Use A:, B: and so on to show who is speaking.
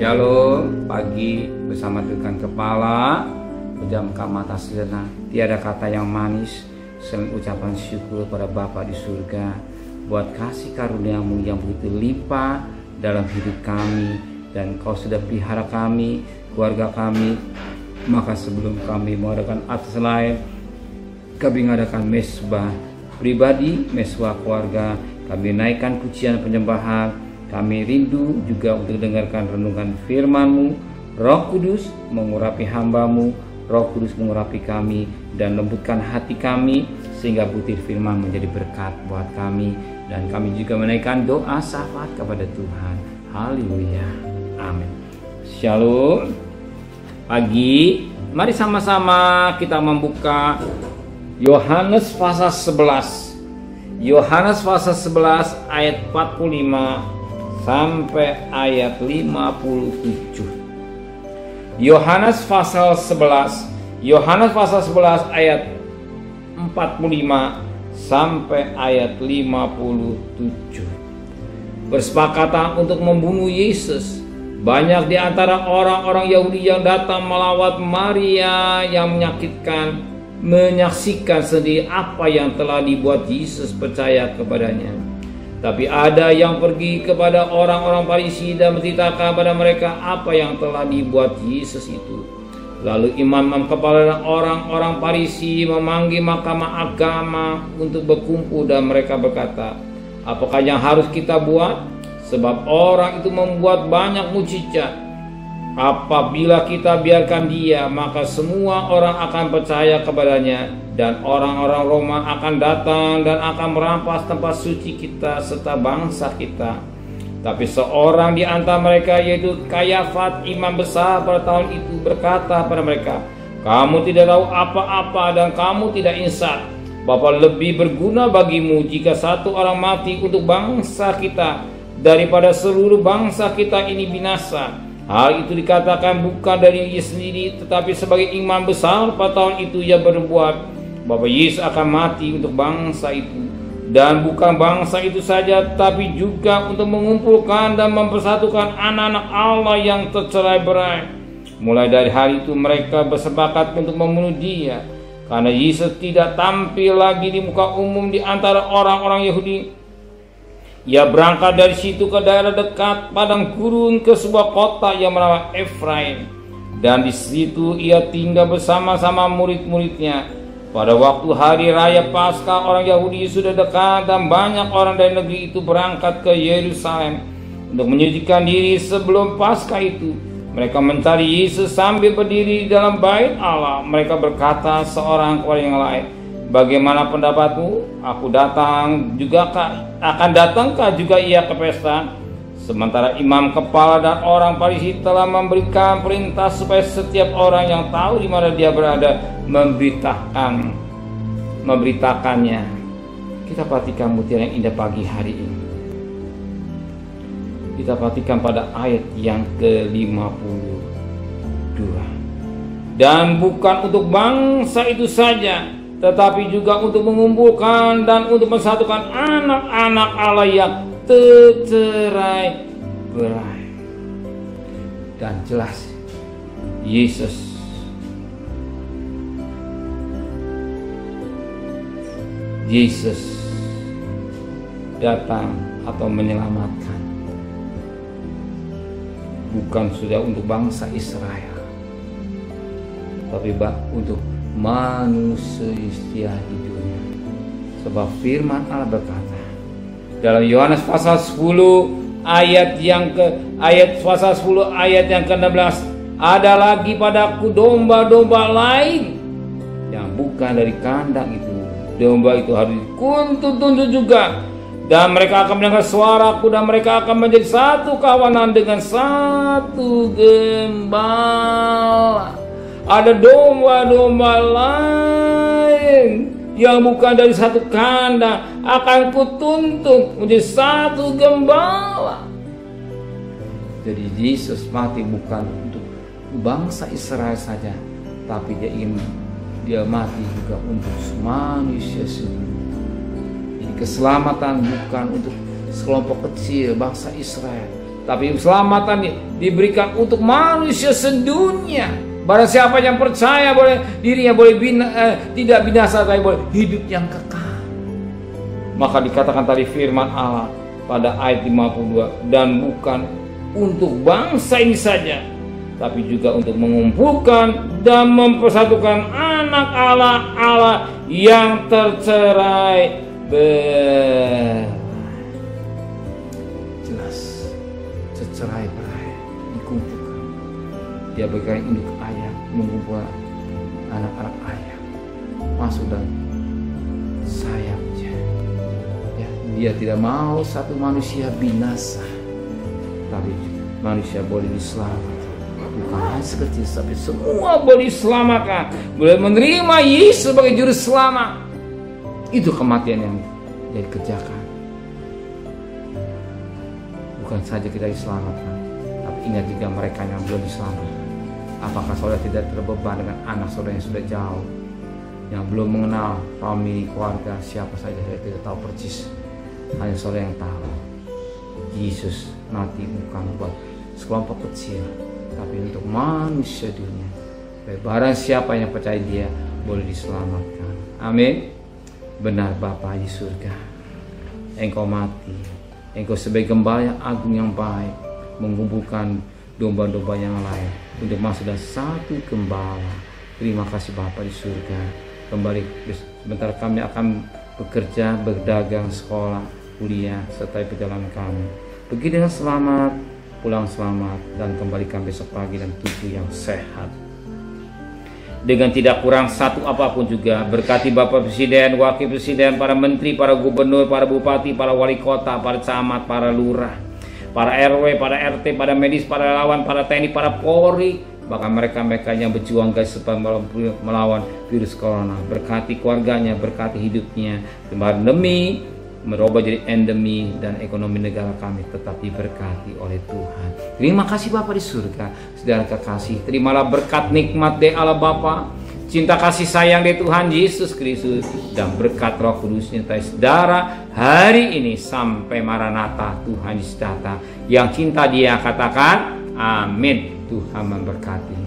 A: Shalom, pagi bersama dengan kepala, pejamkan mata sejenak. Tiada kata yang manis selain ucapan syukur pada Bapa di surga buat kasih karuniamu yang begitu limpah dalam hidup kami, dan Kau sudah pelihara kami, keluarga kami. Maka sebelum kami mengadakan atas lain, kami mengadakan mesbah pribadi, mesbah keluarga, kami naikkan pujian penyembahan. Kami rindu juga untuk dengarkan renungan firman-Mu. Roh Kudus mengurapi hamba-Mu, Roh Kudus mengurapi kami dan lembutkan hati kami, sehingga butir firman menjadi berkat buat kami. Dan kami juga menaikkan doa syafaat kepada Tuhan. Haleluya, amin. Shalom. Pagi, mari sama-sama kita membuka Yohanes pasal 11. Yohanes pasal 11 ayat 45 sampai ayat 57. Yohanes pasal 11 ayat 45 sampai ayat 57. Bersepakatan untuk membunuh Yesus. Banyak di antara orang-orang Yahudi yang datang melawat Maria yang menyakitkan, menyaksikan sendiri apa yang telah dibuat Yesus percaya kepadanya. Tapi ada yang pergi kepada orang-orang Farisi dan menceritakan kepada mereka apa yang telah dibuat Yesus itu. Lalu imam-imam kepala dan orang-orang Farisi memanggil mahkamah agama untuk berkumpul, dan mereka berkata, apakah yang harus kita buat? Sebab orang itu membuat banyak mukjizat. Apabila kita biarkan dia, maka semua orang akan percaya kepadanya, dan orang-orang Roma akan datang dan akan merampas tempat suci kita serta bangsa kita. Tapi seorang di antara mereka, yaitu Kayafat, imam besar pada tahun itu, berkata pada mereka, kamu tidak tahu apa-apa dan kamu tidak insaf, bahwa lebih berguna bagimu jika satu orang mati untuk bangsa kita daripada seluruh bangsa kita ini binasa. Hal itu dikatakan bukan dari dia sendiri, tetapi sebagai imam besar pada tahun itu ia berbuat bahwa Yesus akan mati untuk bangsa itu. Dan bukan bangsa itu saja, tapi juga untuk mengumpulkan dan mempersatukan anak-anak Allah yang tercerai-berai. Mulai dari hari itu mereka bersepakat untuk membunuh dia, karena Yesus tidak tampil lagi di muka umum di antara orang-orang Yahudi. Ia berangkat dari situ ke daerah dekat padang gurun, ke sebuah kota yang bernama Efraim, dan di situ ia tinggal bersama-sama murid-muridnya. Pada waktu hari raya Paskah orang Yahudi sudah dekat, dan banyak orang dari negeri itu berangkat ke Yerusalem untuk menyucikan diri sebelum Paskah itu. Mereka mencari Yesus sambil berdiri di dalam bait Allah. Mereka berkata seorang kepada yang lain, bagaimana pendapatmu? Aku datang juga akan datangkah juga ia ke pesta? Sementara imam kepala dan orang Farisi telah memberikan perintah supaya setiap orang yang tahu di mana dia berada memberitakannya. Kita perhatikan mutiara yang indah pagi hari ini. Kita perhatikan pada ayat yang ke-52. Dan bukan untuk bangsa itu saja, tetapi juga untuk mengumpulkan dan untuk mensatukan anak-anak Allah yang tercerai-berai. Dan jelas Yesus datang atau menyelamatkan bukan sudah untuk bangsa Israel, tapi untuk manusia di dunia. Sebab firman Allah berkata dalam Yohanes pasal 10 ayat yang ke-16, ada lagi padaku domba-domba lain yang bukan dari kandang itu. Domba itu harus dituntun juga, dan mereka akan mendengar suaraku, dan mereka akan menjadi satu kawanan dengan satu gembala. Ada domba-domba lain yang bukan dari satu kandang akan kutuntun menjadi satu gembala. Jadi Yesus mati bukan untuk bangsa Israel saja, tapi dia mati juga untuk manusia seluruh. Jadi keselamatan bukan untuk sekelompok kecil bangsa Israel, tapi keselamatan diberikan untuk manusia sedunia. Barang siapa yang percaya boleh dirinya boleh tidak binasa, tapi boleh hidup yang kekal. Maka dikatakan tadi firman Allah pada ayat 52, dan bukan untuk bangsa ini saja, tapi juga untuk mengumpulkan dan mempersatukan anak Allah yang tercerai berai. Jelas, tercerai berai dikumpulkan. Dia berkait induk ayah, mengumpulkan anak-anak ayah masuk dalam sayapnya. Ya, dia tidak mau satu manusia binasa, tapi manusia boleh diselamatkan. Bukan hanya sekecil, tapi semua boleh diselamatkan, boleh menerima Yesus sebagai juru selamat. Itu kematian yang dia kerjakan. Bukan saja kita diselamatkan, tapi ingat juga mereka yang belum diselamatkan. Apakah saudara tidak terbeban dengan anak saudara yang sudah jauh, yang belum mengenal famili, keluarga, siapa saja saya tidak tahu persis. Hanya saudara yang tahu. Yesus mati bukan buat sekelompok kecil, tapi untuk manusia dunia. Barang siapa yang percaya dia boleh diselamatkan. Amin. Benar Bapa di surga, Engkau mati, Engkau sebagai gembala yang agung yang baik, mengumpulkan domba-domba yang lain untuk masuk dalam satu gembala. Terima kasih Bapa di surga. Kembali sebentar kami akan bekerja, berdagang, sekolah, kuliah, serta perjalanan kami. Pergi dengan selamat, pulang selamat, dan kembalikan besok pagi dan tubuh yang sehat, dengan tidak kurang satu apapun juga. Berkati Bapak Presiden, Wakil Presiden, para menteri, para gubernur, para bupati, para wali kota, para camat, para lurah, para RW, para RT, para medis, para relawan, para TNI, para Polri, bahkan mereka-mereka yang berjuang guys supaya melawan virus corona. Berkati keluarganya, berkati hidupnya. Pandemi merubah jadi endemi, dan ekonomi negara kami tetap diberkati oleh Tuhan. Terima kasih Bapa di surga. Saudara kekasih, terimalah berkat nikmat dari Allah Bapa, cinta kasih sayang dari Tuhan Yesus Kristus, dan berkat Roh Kudus nyertai saudara hari ini sampai Maranatha, Tuhan Yesus datang. Yang cinta dia katakan amin. Tuhan memberkati.